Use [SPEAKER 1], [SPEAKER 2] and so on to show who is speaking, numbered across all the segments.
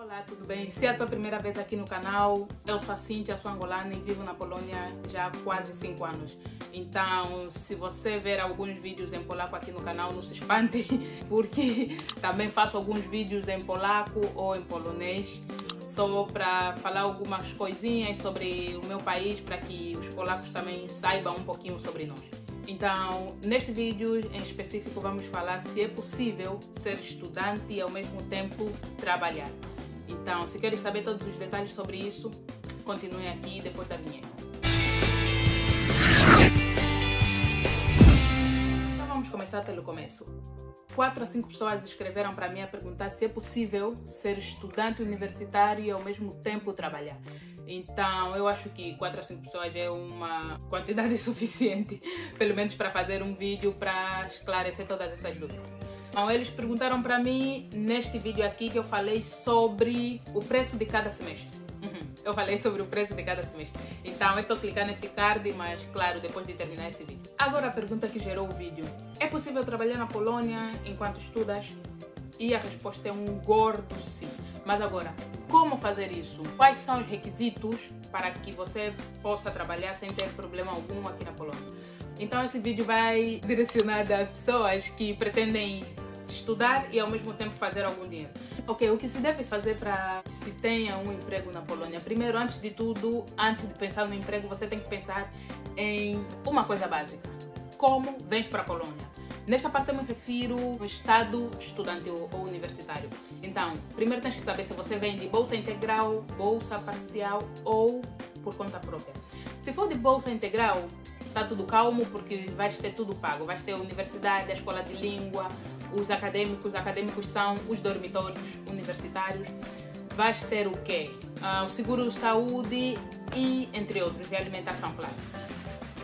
[SPEAKER 1] Olá, tudo bem? Se é a tua primeira vez aqui no canal, eu sou a Cíntia, sou angolana e vivo na Polônia já há quase 5 anos. Então, se você ver alguns vídeos em polaco aqui no canal, não se espante, porque também faço alguns vídeos em polaco ou em polonês, só para falar algumas coisinhas sobre o meu país, para que os polacos também saibam um pouquinho sobre nós. Então, neste vídeo em específico, vamos falar se é possível ser estudante e ao mesmo tempo trabalhar. Então, se queres saber todos os detalhes sobre isso, continue aqui depois da vinheta. Então vamos começar pelo começo. 4 a 5 pessoas escreveram para mim a perguntar se é possível ser estudante universitário e ao mesmo tempo trabalhar. Então, eu acho que 4 a 5 pessoas é uma quantidade suficiente, pelo menos para fazer um vídeo para esclarecer todas essas dúvidas. Então, eles perguntaram para mim neste vídeo aqui que eu falei sobre o preço de cada semestre. Eu falei sobre o preço de cada semestre. Então é só clicar nesse card, mas claro, depois de terminar esse vídeo. Agora a pergunta que gerou o vídeo. É possível trabalhar na Polônia enquanto estudas? E a resposta é um gordo sim. Mas agora, como fazer isso? Quais são os requisitos para que você possa trabalhar sem ter problema algum aqui na Polônia? Então esse vídeo vai direcionado a pessoas que pretendem estudar e ao mesmo tempo fazer algum dinheiro. Ok, o que se deve fazer para que se tenha um emprego na Polônia? Primeiro, antes de tudo, antes de pensar no emprego, você tem que pensar em uma coisa básica. Como vens para a Polônia? Nesta parte eu me refiro ao estado estudantil ou universitário. Então, primeiro tens que saber se você vem de bolsa integral, bolsa parcial ou por conta própria. Se for de bolsa integral, está tudo calmo porque vais ter tudo pago. Vais ter a universidade, a escola de língua, os acadêmicos são os dormitórios universitários. Vais ter o quê? O seguro de saúde e entre outros, de alimentação, claro.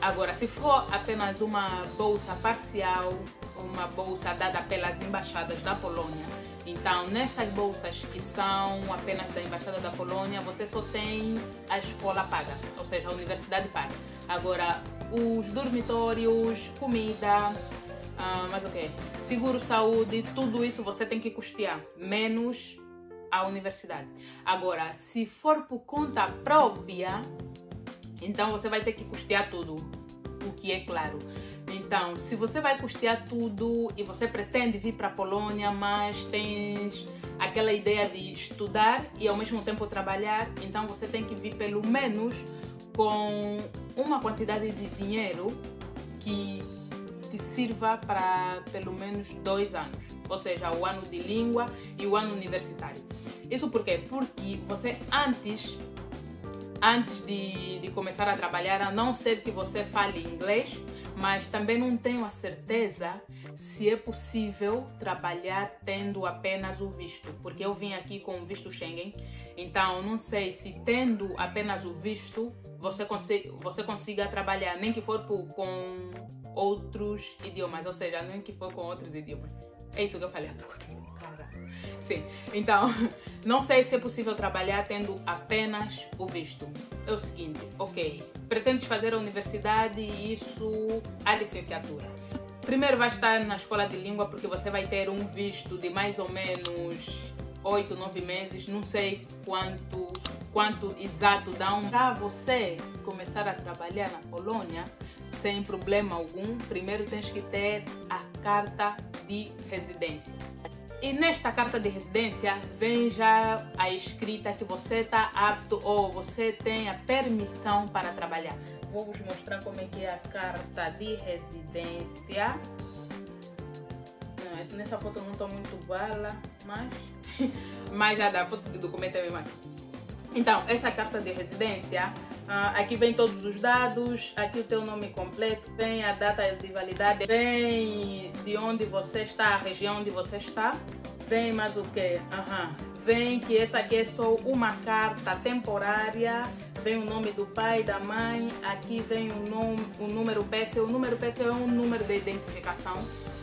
[SPEAKER 1] Agora, se for apenas uma bolsa parcial, uma bolsa dada pelas embaixadas da Polônia, então nestas bolsas que são apenas da embaixada da Polônia, você só tem a escola paga, ou seja, a universidade paga. Agora, os dormitórios, comida, mas o quê? Seguro saúde, tudo isso você tem que custear, menos a universidade. Agora, se for por conta própria, então você vai ter que custear tudo, o que é claro. Então, se você vai custear tudo e você pretende vir para a Polônia, mas tens aquela ideia de estudar e ao mesmo tempo trabalhar, então você tem que vir pelo menos com uma quantidade de dinheiro que te sirva para pelo menos 2 anos, ou seja, o ano de língua e o ano universitário. Isso por quê? Porque você antes de começar a trabalhar, a não ser que você fale inglês, mas também não tenho a certeza se é possível trabalhar tendo apenas o visto, porque eu vim aqui com o visto Schengen, então não sei se tendo apenas o visto você consiga trabalhar, nem que for com outros idiomas, ou seja, nem que for com outros idiomas. É isso que eu falei há pouco. Sim, então, não sei se é possível trabalhar tendo apenas o visto. É o seguinte, ok, pretendes fazer a universidade e isso, a licenciatura. Primeiro vai estar na escola de língua porque você vai ter um visto de mais ou menos 8, 9 meses, não sei quanto exato dá para você começar a trabalhar na Polônia sem problema algum. Primeiro tens que ter a carta de residência. E nesta carta de residência vem já a escrita que você está apto ou você tem a permissão para trabalhar. Vou vos mostrar como é que é a carta de residência. Não, nessa foto não estou muito bala, mas já dá, a foto de documento é mesmo assim. Então, essa carta de residência, aqui vem todos os dados, aqui o teu nome completo, vem a data de validade, vem de onde você está, a região onde você está, vem mais o quê? Vem que essa aqui é só uma carta temporária, vem o nome do pai, da mãe, aqui vem o número PESEL. O número PESEL é um número de identificação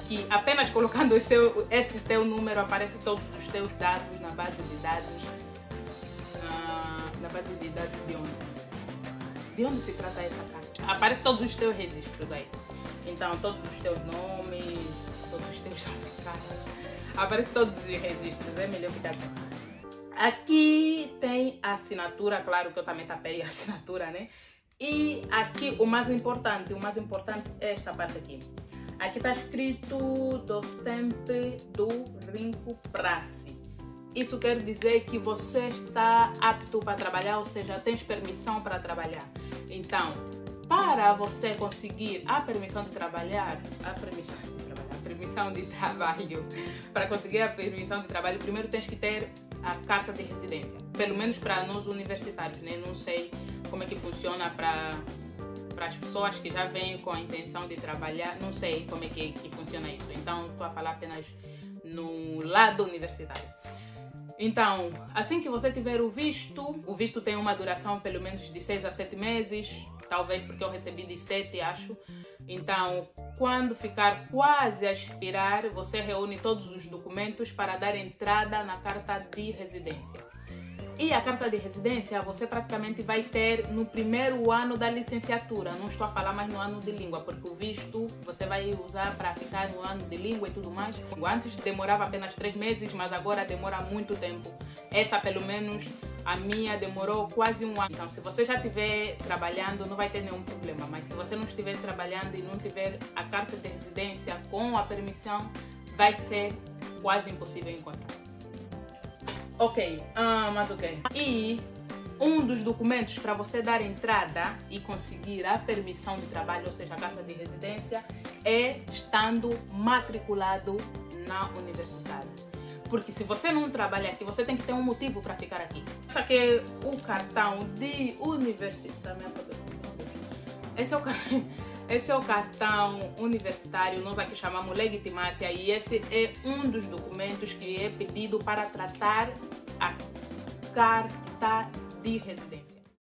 [SPEAKER 1] que apenas colocando esse teu número aparece todos os teus dados na base de dados. Na base de dados de onde? De onde se trata essa carta? Aparece todos os teus registros aí. Então, todos os teus nomes, todos os teus nomes, aparece todos os registros, é melhor que dá. Aqui tem a assinatura, claro que eu também tapei a assinatura, né? E aqui o mais importante é esta parte aqui. Aqui está escrito docente do Rinco Prace. Isso quer dizer que você está apto para trabalhar, ou seja, tens permissão para trabalhar. Então, para você conseguir a permissão de trabalhar, para conseguir a permissão de trabalho, primeiro tens que ter a carta de residência. Pelo menos para nós universitários, né? Não sei como é que funciona para as pessoas que já vêm com a intenção de trabalhar, não sei como é que funciona isso. Então, estou a falar apenas no lado universitário. Então, assim que você tiver o visto tem uma duração pelo menos de 6 a 7 meses, talvez porque eu recebi de 7, acho. Então, quando ficar quase a expirar, você reúne todos os documentos para dar entrada na carta de residência. E a carta de residência você praticamente vai ter no primeiro ano da licenciatura. Não estou a falar mais no ano de língua, porque o visto você vai usar para ficar no ano de língua e tudo mais. Antes demorava apenas 3 meses, mas agora demora muito tempo. Essa, pelo menos, a minha demorou quase 1 ano. Então, se você já estiver trabalhando, não vai ter nenhum problema. Mas se você não estiver trabalhando e não tiver a carta de residência com a permissão, vai ser quase impossível encontrar. Mas ok. E um dos documentos para você dar entrada e conseguir a permissão de trabalho, ou seja, a carta de residência, é estando matriculado na universidade. Porque se você não trabalha aqui, você tem que ter um motivo para ficar aqui. Só que o cartão de universidade... Esse é o cartão universitário, nós aqui chamamos legitimácia, e esse é um dos documentos que é pedido para tratar a carta de residência.